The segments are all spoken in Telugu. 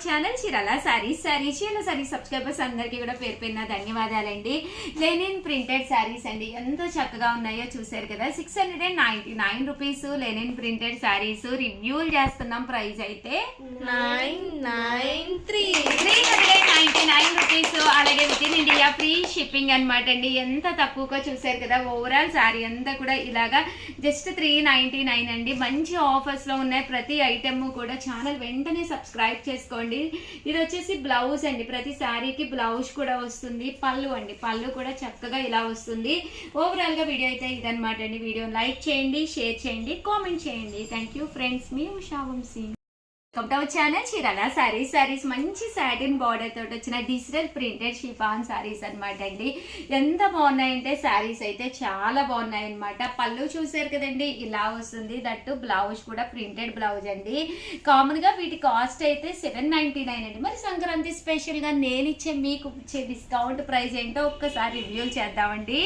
ఛానల్ చీరాల సారీస్ సబ్స్క్రైబర్స్ అందరికీ కూడా పేరు పేరున ధన్యవాదాలండి. లెనిన్ ప్రింటెడ్ సారీస్ అండి, ఎంత చక్కగా ఉన్నాయో చూసారు కదా. 699 రూపీస్ లెనిన్ ప్రింటెడ్ సారీస్ రివ్యూలు చేస్తున్నాం. ప్రైస్ అయితే 399 రూపీస్. అలాగే with in India free shipping అనమాట అండి. ఎంత తక్కువగా చూసారు కదా. ఓవరాల్ సారీ అంతా కూడా ఇలాగా జస్ట్ 399 అండి. మంచి ఆఫర్స్ లో ఉన్నాయి ప్రతి ఐటమ్ కూడా. ఛానల్ వెంటనే సబ్స్క్రైబ్ చేసుకోండి. ఇది వచ్చేసి బ్లౌజ్ అండి, ప్రతి శారీకి బ్లౌజ్ కూడా వస్తుంది. పళ్ళు అండి, పళ్ళు కూడా చక్కగా ఇలా వస్తుంది. ఓవరాల్ గా వీడియో అయితే ఇదనమాట అండి. వీడియో లైక్ చేయండి, షేర్ చేయండి, కామెంట్ చేయండి. థ్యాంక్ యూ ఫ్రెండ్స్, మీ ఉషా వంశీ. ఛానల్ చీరాల సారీస్ మంచి సాటిన్ బార్డర్ తోటి వచ్చిన డిజిటల్ ప్రింటెడ్ షిఫాన్ సారీస్ అనమాట అండి. ఎంత బాగున్నాయంటే సారీస్ అయితే చాలా బాగున్నాయి అనమాట. పళ్ళు చూసారు కదండి, ఇలా వస్తుంది. దట్టు బ్లౌజ్ కూడా ప్రింటెడ్ బ్లౌజ్ అండి. కామన్ గా వీటి కాస్ట్ అయితే 799 అండి. మరి సంక్రాంతి స్పెషల్ గా నేను ఇచ్చే మీకు ఇచ్చే డిస్కౌంట్ ప్రైస్ ఏంటో ఒక్కసారి రివ్యూలు చేద్దామండి.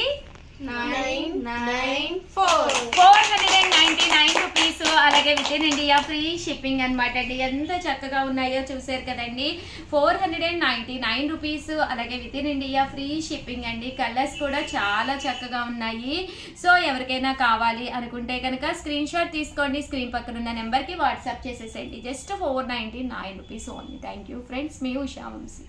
499 రూపీస్. అలాగే with in India free shipping అనమాట అండి. ఎంత చక్కగా ఉన్నాయో చూసారు కదండి. 499 రూపీస్. అలాగే with in India free shipping అండి. కలర్స్ కూడా చాలా చక్కగా ఉన్నాయి. సో ఎవరికైనా కావాలి అనుకుంటే కనుక స్క్రీన్ షాట్ తీసుకోండి. స్క్రీన్ పక్కన ఉన్న నెంబర్కి వాట్సాప్ చేసేసేయండి. Just 499 rupees only. Thank you friends, మీ ఉషా వంశీ.